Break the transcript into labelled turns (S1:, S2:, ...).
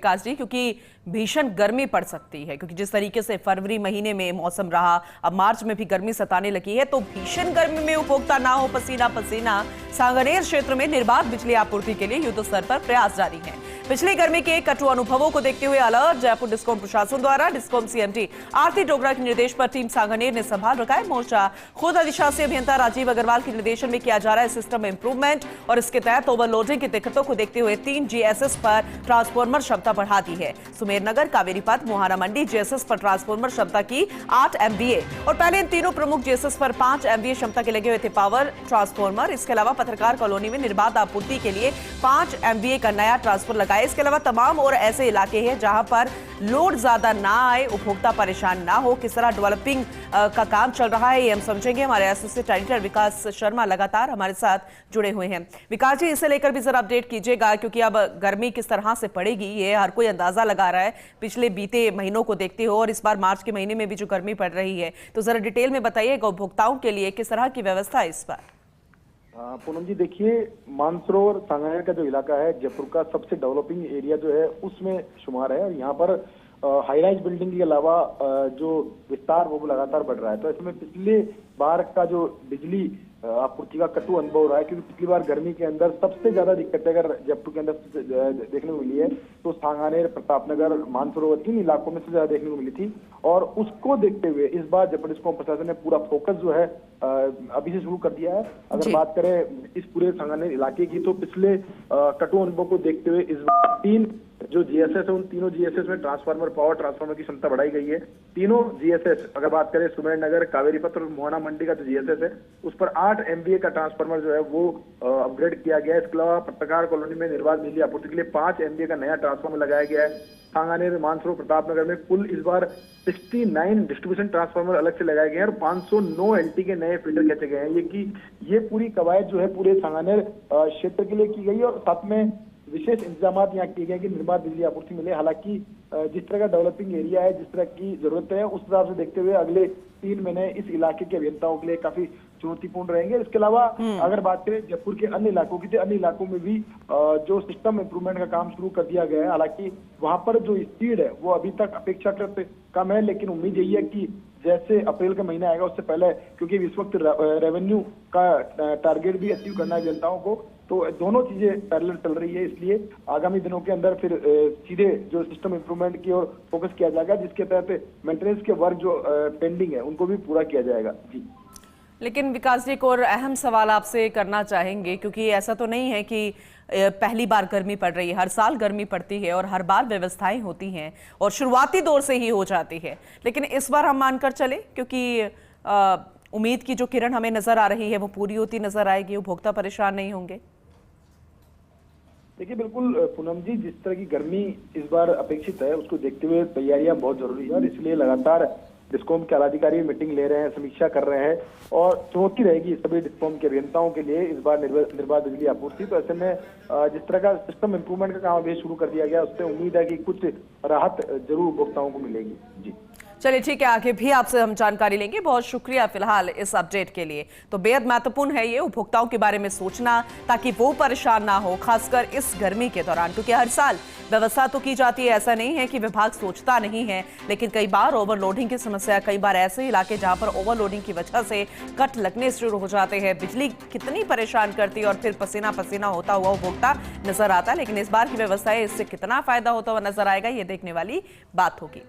S1: विकास जी, क्योंकि भीषण गर्मी पड़ सकती है, क्योंकि जिस तरीके से फरवरी महीने में मौसम रहा, अब मार्च में भी गर्मी सताने लगी है, तो भीषण गर्मी में उपभोक्ता ना हो पसीना पसीना। सांगानेर क्षेत्र में निर्बाध बिजली आपूर्ति के लिए युद्ध स्तर पर प्रयास जारी है। पिछली गर्मी के कटु अनुभवों को देखते हुए अलर्ट जयपुर डिस्कॉम प्रशासन द्वारा डिस्कॉम सीएमडी आरती डोगरा के निर्देश पर टीम सांगानेर ने संभाल रखा है मोर्चा। खुद अधिशासी अभियंता राजीव अग्रवाल के निर्देशन में किया जा रहा है सिस्टम इंप्रूवमेंट, और इसके तहत ओवरलोडिंग की दिक्कतों को देखते हुए 3 जीएसएस पर ट्रांसफार्मर क्षमता बढ़ा दी है। सुमेरनगर, कावेरीपथ, मोहाना मंडी जीएसएस पर ट्रांसफार्मर क्षमता की 8 MVA, और पहले इन तीनों प्रमुख जीएसएस पर 5 MVA क्षमता के लगे हुए थे पावर ट्रांसफार्मर। इसके अलावा पत्रकार कॉलोनी में निर्बाध आपूर्ति के लिए 5 MVA का नया ट्रांसफार्मर लगाया। इसके अलावा तमाम और ऐसे इलाके हैं जहां पर लोड ज्यादा ना आए, उपभोक्ता परेशान ना हो, किस तरह डेवलपिंग का काम चल रहा है ये हम समझेंगे। हमारे एसोसिएट एडिटर विकास शर्मा लगातार हमारे साथ जुड़े हुए हैं। विकास जी, इसे लेकर भी जरा अपडेट कीजिएगा, क्योंकि अब गर्मी किस तरह से पड़ेगी ये हर कोई अंदाजा लगा रहा है पिछले बीते महीनों को देखते हो, और इस बार मार्च के महीने में भी जो गर्मी पड़ रही है, तो जरा डिटेल में बताइएगा उपभोक्ताओं के लिए किस तरह की व्यवस्था है इस बार।
S2: पूनम जी, देखिए, मानसरोवर सांगानेर का जो इलाका है जयपुर का सबसे डेवलपिंग एरिया जो है उसमें शुमार है, और यहाँ पर हाई राइज बिल्डिंग के अलावा जो विस्तार वो लगातार बढ़ रहा है। तो ऐसे में पिछले बार का जो बिजली आपूर्ति का कटु अनुभव हो रहा है, क्योंकि पिछली बार गर्मी के अंदर सबसे ज्यादा दिक्कतें अगर जयपुर के अंदर देखने को मिली है तो सांगानेर, प्रतापनगर, मानसरोवर इन इलाकों में से ज्यादा देखने को मिली थी। और उसको देखते हुए इस बार जयपुर डिस्कॉम प्रशासन ने पूरा फोकस जो है अभी से शुरू कर दिया है। अगर बात करें इस पूरे सांगानेर इलाके की, तो पिछले कटु अनुभव को देखते हुए इस बार 3 जो जीएसएस है उन तीनों जीएसएस में ट्रांसफार्मर, पावर ट्रांसफार्मर की क्षमता बढ़ाई गई है। तीनों जीएसएस अगर बात करें सुमेरनगर, कावेरीपथ और मोहाना मंडी का जो जीएसएस है उस पर 8 MVA का ट्रांसफार्मर जो है वो अपग्रेड किया गया है। इसके अलावा पत्रकार कॉलोनी में निर्बाध बिजली आपूर्ति के लिए 5 MVA का नया ट्रांसफार्मर लगाया गया है। सांगानेर, मानसरोवर, प्रतापनगर में कुल इस बार 69 डिस्ट्रीब्यूशन ट्रांसफार्मर अलग से लगाए गए हैं और 509 LT के नए फीडर खींचे गए हैं। ये पूरी कवायद जो है पूरे सांगानेर क्षेत्र के लिए की गई है, और साथ में विशेष इंतजाम यहाँ किए गए कि निर्बाध बिजली आपूर्ति मिले। हालांकि जिस तरह का डेवलपिंग एरिया है, जिस तरह की जरूरतें हैं, उस हिसाब से देखते हुए अगले 3 महीने इस इलाके के अभियंताओं के लिए काफी चुनौतीपूर्ण रहेंगे। इसके अलावा अगर बात करें जयपुर के अन्य इलाकों की, तो अन्य इलाकों में भी जो सिस्टम इंप्रूवमेंट का काम शुरू कर दिया गया है। हालांकि वहां पर जो स्पीड है वो अभी तक अपेक्षाकृत कम है, लेकिन उम्मीद यही है कि जैसे अप्रैल का महीना आएगा उससे पहले, क्योंकि इस वक्त रेवेन्यू का टारगेट भी अचीव करना है जनताओं को, तो दोनों चीजें पैरेलल चल रही है। इसलिए आगामी दिनों के अंदर फिर सीधे जो सिस्टम इंप्रूवमेंट की ओर फोकस किया जाएगा, जिसके तहत मेंटेनेंस के वर्क जो पेंडिंग है उनको भी पूरा किया जाएगा। जी,
S1: लेकिन विकास जी, एक और अहम सवाल आपसे करना चाहेंगे, क्योंकि ऐसा तो नहीं है कि पहली बार गर्मी पड़ रही है, हर साल गर्मी पड़ती है और हर बार व्यवस्थाएं होती हैं और शुरुआती दौर से ही हो जाती है, लेकिन इस बार हम मानकर चले, क्योंकि उम्मीद की जो किरण हमें नजर आ रही है वो पूरी होती नजर आएगी, उपभोक्ता परेशान नहीं होंगे।
S2: देखिए, बिल्कुल पूनम जी, जिस तरह की गर्मी इस बार अपेक्षित है उसको देखते हुए तैयारियां बहुत जरूरी है, और इसलिए लगातार डिस्कॉम के आलाधिकारी मीटिंग ले रहे हैं, समीक्षा कर रहे हैं, और चुनौती रहेगी सभी डिस्कॉम के अभियंताओं के लिए इस बार निर्बाध बिजली आपूर्ति। तो ऐसे में जिस तरह का सिस्टम इंप्रूवमेंट का काम अभी शुरू कर दिया गया, उससे उम्मीद है कि कुछ राहत जरूर उपभोक्ताओं को मिलेगी। जी,
S1: चलिए ठीक है, आगे भी आपसे हम जानकारी लेंगे। बहुत शुक्रिया फिलहाल इस अपडेट के लिए। तो बेहद महत्वपूर्ण है ये उपभोक्ताओं के बारे में सोचना, ताकि वो परेशान ना हो, खासकर इस गर्मी के दौरान, क्योंकि हर साल व्यवस्था तो की जाती है, ऐसा नहीं है कि विभाग सोचता नहीं है, लेकिन कई बार ओवरलोडिंग की समस्या, कई बार ऐसे इलाके जहां पर ओवरलोडिंग की वजह से कट लगने शुरू हो जाते हैं, बिजली कितनी परेशान करती है और फिर पसीना पसीना होता हुआ उपभोक्ता नजर आता है। लेकिन इस बार की व्यवस्था है, इससे कितना फायदा होता हुआ नजर आएगा ये देखने वाली बात होगी।